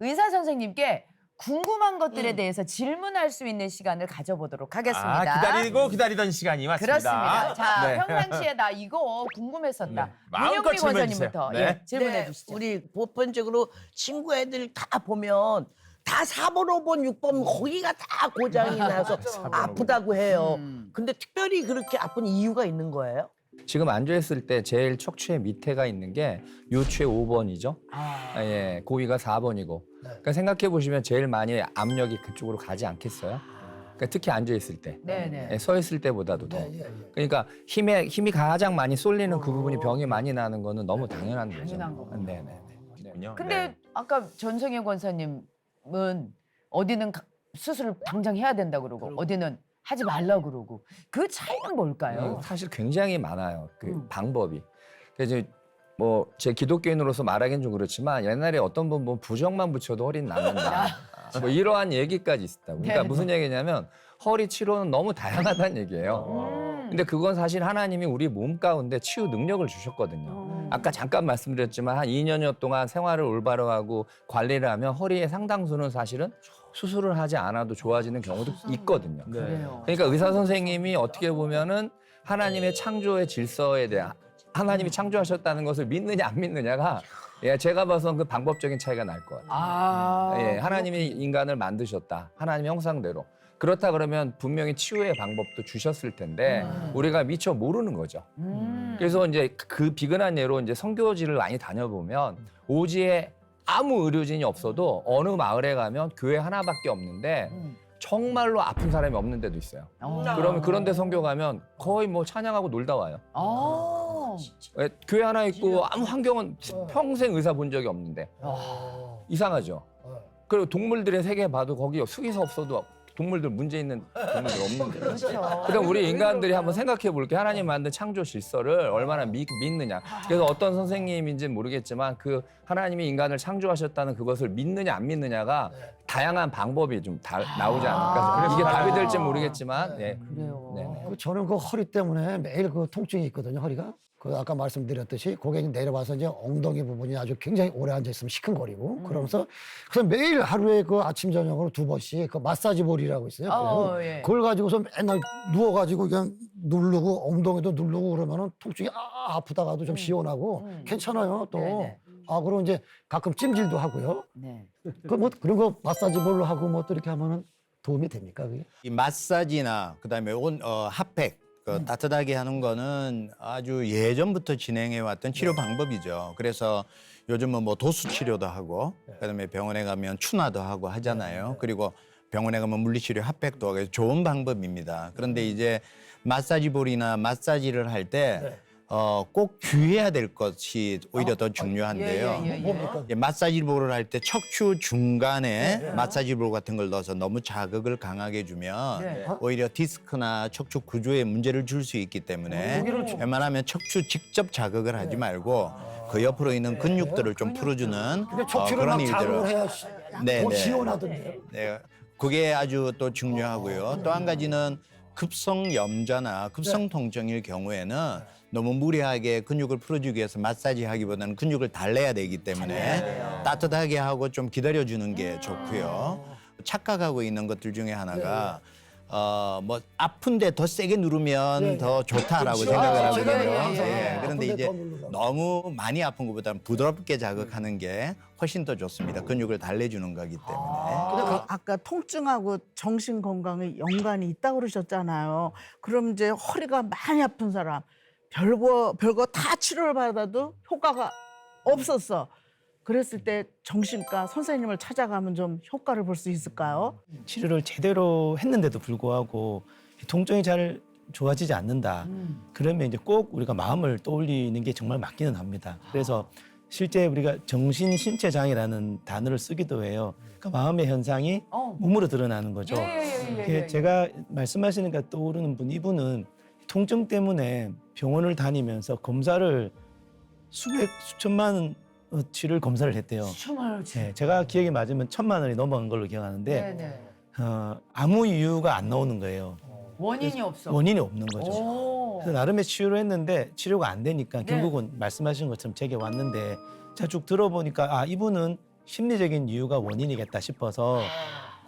의사 선생님께 궁금한 것들에 대해서 질문할 수 있는 시간을 가져보도록 하겠습니다. 기다리고 기다리던 시간이 왔습니다. 그렇습니다. 자, 네. 평상시에 나 이거 궁금했었다. 네. 마음껏 문영미 질문해 원장님부터 주세요. 네. 질문해 주시죠. 우리 보편적으로 친구 애들 다 보면 다 4번, 5번, 6번 거기가 다 고장이 나서 아프다고 해요. 근데 특별히 그렇게 아픈 이유가 있는 거예요? 지금 앉아있을 때 제일 척추의 밑에가 있는 게 요추의 5번이죠. 예, 고위가 4번이고. 그러니까 생각해 보시면 제일 많이 압력이 그쪽으로 가지 않겠어요? 그러니까 특히 앉아있을 때. 네네. 예, 서 있을 때보다도 더. 그러니까 힘이 가장 많이 쏠리는 그 부분이 병이 많이 나는 거는 너무 당연한 거죠. 당연한 거구나. 네네. 근데 아까 전성현 권사님은 어디는 수술을 당장 해야 된다 그러고 어디는 하지 말라 그러고 그 차이는 뭘까요? 사실 굉장히 많아요. 그 방법이. 그래서 뭐 제 기독교인으로서 말하기는 좀 그렇지만 옛날에 어떤 분 보면 부정만 붙여도 허리는 낫는다. 뭐 이러한 얘기까지 있었다고. 그러니까 네. 무슨 얘기냐면 허리 치료는 너무 다양하다는 얘기예요. 근데 그건 사실 하나님이 우리 몸 가운데 치유 능력을 주셨거든요. 아까 잠깐 말씀드렸지만 한 2년여 동안 생활을 올바로 하고 관리를 하면 허리의 상당수는 사실은 수술을 하지 않아도 좋아지는 경우도 있거든요. 그래요. 그러니까 의사 선생님이 어떻게 보면은 하나님의 창조의 질서에 대한 하나님이 창조하셨다는 것을 믿느냐 안 믿느냐가 예, 제가 봐서는 그 방법적인 차이가 날 것 같아요. 예, 하나님이 인간을 만드셨다. 하나님 형상대로. 그렇다 그러면 분명히 치유의 방법도 주셨을 텐데 우리가 미처 모르는 거죠. 그래서 이제 그 비근한 예로 이제 선교지를 많이 다녀보면 오지에 아무 의료진이 없어도 어느 마을에 가면 교회 하나밖에 없는데 정말로 아픈 사람이 없는 데도 있어요. 그러면 그런 데 선교 가면 거의 뭐 찬양하고 놀다 와요. 예, 교회 하나 있고 아무 환경은 평생 의사 본 적이 없는데 이상하죠. 그리고 동물들의 세계 봐도 거기 수의사 없어도 동물들 문제 있는 동물들 없는데. 그렇죠. 그럼 우리 인간들이 한번 생각해 볼게. 하나님 만든 창조 질서를 얼마나 믿느냐. 그래서 어떤 선생님인지는 모르겠지만 그 하나님이 인간을 창조하셨다는 그것을 믿느냐 안 믿느냐가 다양한 방법이 좀 나오지 않을까. 이게 답이 될지 모르겠지만. 예. 그래요. 네네. 저는 그 허리 때문에 매일 그 통증이 있거든요, 허리가. 그 아까 말씀드렸듯이 고객이 내려와서 이제 엉덩이 부분이 아주 굉장히 오래 앉아 있으면 시큰거리고 그러면서 그래서 매일 하루에 그 아침 저녁으로 2번씩 그 마사지 볼이라고 있어요. 예. 그걸 가지고서 맨날 누워가지고 그냥 누르고 엉덩이도 누르고 그러면은 통증이 아프다가도 좀 시원하고 괜찮아요 또. 네네. 그리고 이제 가끔 찜질도 하고요. 네. 그런 거 마사지 볼로 하고 뭐 또 이렇게 하면은 도움이 됩니까 그게? 이 마사지나 그다음에 핫팩 따뜻하게 하는 거는 아주 예전부터 진행해 왔던 치료 방법이죠. 그래서 요즘은 뭐 도수 치료도 하고 그다음에 병원에 가면 추나도 하고 하잖아요. 그리고 병원에 가면 물리치료 핫팩도 하고 좋은 방법입니다. 그런데 이제 마사지볼이나 마사지를 할 때 꼭 주의해야 될 것이 오히려 더 중요한데요. 예, 마사지볼을 할 때 척추 중간에 마사지볼 같은 걸 넣어서 너무 자극을 강하게 주면 네. 오히려 디스크나 척추 구조에 문제를 줄 수 있기 때문에 웬만하면 척추 직접 자극을 하지 말고 그 옆으로 있는 근육들을 좀 풀어주는 근데 척추를 그런 막 자극을 일들을 해야 네, 더 네. 시원하던데요. 네, 그게 아주 또 중요하고요. 또 한 가지는 급성 염좌나 급성 통증일 경우에는 너무 무리하게 근육을 풀어주기 위해서 마사지하기보다는 근육을 달래야 되기 때문에 따뜻하게 하고 좀 기다려주는 게 좋고요. 착각하고 있는 것들 중에 하나가 뭐 아픈데 더 세게 누르면 더 좋다라고 생각을 하거든요. 그런데 아픈데 이제 더 누르라고. 너무 많이 아픈 것보다는 부드럽게 자극하는 게 훨씬 더 좋습니다. 근육을 달래주는 거기 때문에. 아까 통증하고 정신 건강에 연관이 있다고 그러셨잖아요. 그럼 이제 허리가 많이 아픈 사람 별거 다 치료를 받아도 효과가 없었어. 그랬을 때 정신과 선생님을 찾아가면 좀 효과를 볼 수 있을까요? 치료를 제대로 했는데도 불구하고 통증이 잘 좋아지지 않는다. 그러면 이제 꼭 우리가 마음을 떠올리는 게 정말 맞기는 합니다. 그래서 실제 우리가 정신 신체 장애라는 단어를 쓰기도 해요. 그러니까 마음의 현상이 몸으로 드러나는 거죠. 이게 제가 말씀하시니까 떠오르는 이분은 통증 때문에 병원을 다니면서 검사를 수천만 원치를 검사를 했대요. 수천만 원치. 네, 제가 기억이 맞으면 1,000만 원이 넘어간 걸로 기억하는데 아무 이유가 안 나오는 거예요. 원인이 없어. 원인이 없는 거죠. 그래서 나름의 치료를 했는데 치료가 안 되니까 네. 결국은 말씀하신 것처럼 제게 왔는데 제가 쭉 들어보니까 이분은 심리적인 이유가 원인이겠다 싶어서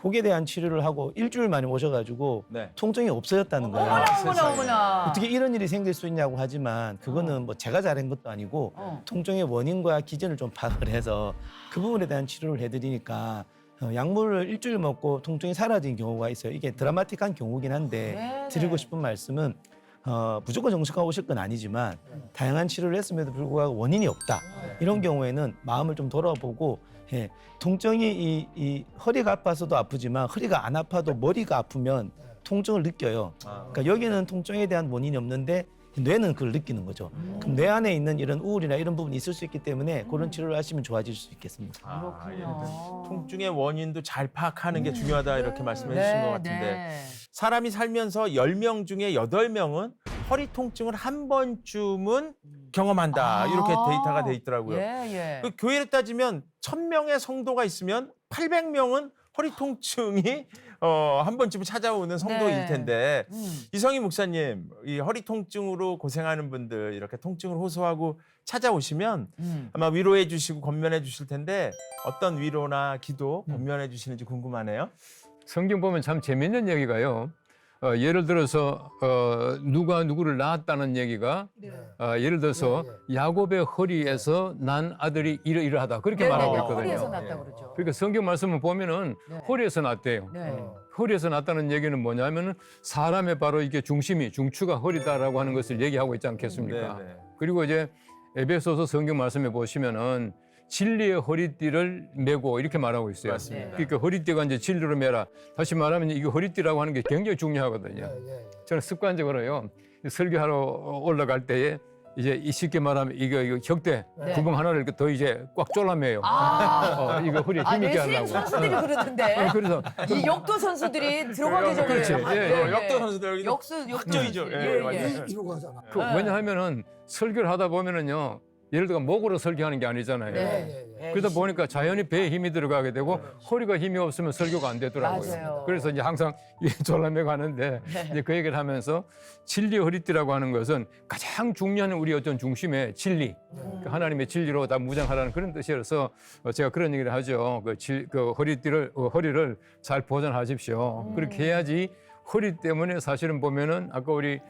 거기에 대한 치료를 하고 일주일 만에 오셔가지고 네. 통증이 없어졌다는 거예요. 어머나. 어떻게 이런 일이 생길 수 있냐고 하지만 그거는 뭐 제가 잘한 것도 아니고 통증의 원인과 기전을 좀 파악을 해서 그 부분에 대한 치료를 해드리니까 약물을 일주일 먹고 통증이 사라진 경우가 있어요. 이게 드라마틱한 경우긴 한데 네네. 드리고 싶은 말씀은 무조건 정신과 오실 건 아니지만 다양한 치료를 했음에도 불구하고 원인이 없다. 이런 경우에는 마음을 좀 돌아보고 예, 통증이 이 허리가 아파서도 아프지만 허리가 안 아파도 머리가 아프면 통증을 느껴요. 그러니까 여기는 통증에 대한 원인이 없는데 뇌는 그걸 느끼는 거죠. 그럼 뇌 안에 있는 이런 우울이나 이런 부분이 있을 수 있기 때문에 그런 치료를 하시면 좋아질 수 있겠습니다. 통증의 원인도 잘 파악하는 게 중요하다 이렇게 말씀해 주신 것 같은데 네. 사람이 살면서 10명 중에 8명은 허리 통증을 한 번쯤은 경험한다 이렇게 데이터가 돼 있더라고요. 예. 그 교회로 따지면 1000명의 성도가 있으면 800명은 허리 통증이 한 번쯤은 찾아오는 성도일 네. 텐데 이성희 목사님 이 허리 통증으로 고생하는 분들 이렇게 통증을 호소하고 찾아오시면 아마 위로해 주시고 권면해 주실 텐데 어떤 위로나 기도 권면해 주시는지 궁금하네요. 성경 보면 참 재밌는 얘기가요. 예를 들어서 누가 누구를 낳았다는 얘기가 예를 들어서 야곱의 허리에서 난 아들이 이러이러하다 그렇게 말하고 있거든요. 허리에서 났다 그러죠. 그러니까 성경 말씀을 보면은 네. 허리에서 났대요. 네. 허리에서 났다는 얘기는 뭐냐면은 사람의 바로 이게 중추가 허리다라고 하는 것을 얘기하고 있지 않겠습니까? 네, 네. 그리고 이제 에베소서 성경 말씀에 보시면은 진리의 허리띠를 메고 이렇게 말하고 있어요. 맞습니다. 그러니까 허리띠가 이제 진리로 메라. 다시 말하면 이게 허리띠라고 하는 게 굉장히 중요하거든요. 저는 습관적으로요. 설교하러 올라갈 때에 이제 쉽게 말하면 이거 격대 네. 구멍 하나를 이렇게 더 이제 꽉 졸라매요. 이거 허리에 힘있게 레슬링 하려고. 선수들이 그러던데. 그래서 이 역도 선수들이 들어가기 전에. 그렇지. 역도 선수들 여기 학조이죠. 맞아요. 이러고 하잖아. 왜냐하면은 설교를 하다 보면은요. 예를 들어 목으로 설교하는 게 아니잖아요. 그러다 보니까 자연히 배에 힘이 들어가게 되고 허리가 힘이 없으면 설교가 안 되더라고요. 맞아요. 그래서 이제 항상 졸라매 가는데 이제 그 얘기를 하면서 진리 허리띠라고 하는 것은 가장 중요한 우리 어떤 중심의 진리, 그 하나님의 진리로 다 무장하라는 그런 뜻이라서 제가 그런 얘기를 하죠. 그 허리를 잘 보존하십시오. 그렇게 해야지 허리 때문에 사실은 보면은 아까 우리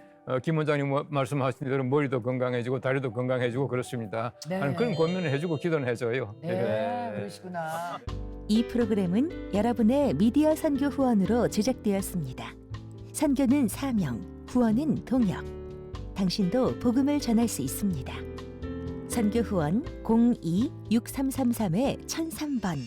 김 원장님 말씀하신 대로 머리도 건강해지고 다리도 건강해지고 그렇습니다. 네. 하는 그런 권면을 해주고 기도는 해줘요. 네, 그러시구나. 이 프로그램은 여러분의 미디어 선교 후원으로 제작되었습니다. 선교는 사명, 후원은 동역. 당신도 복음을 전할 수 있습니다. 선교 후원 02-6333-1003번.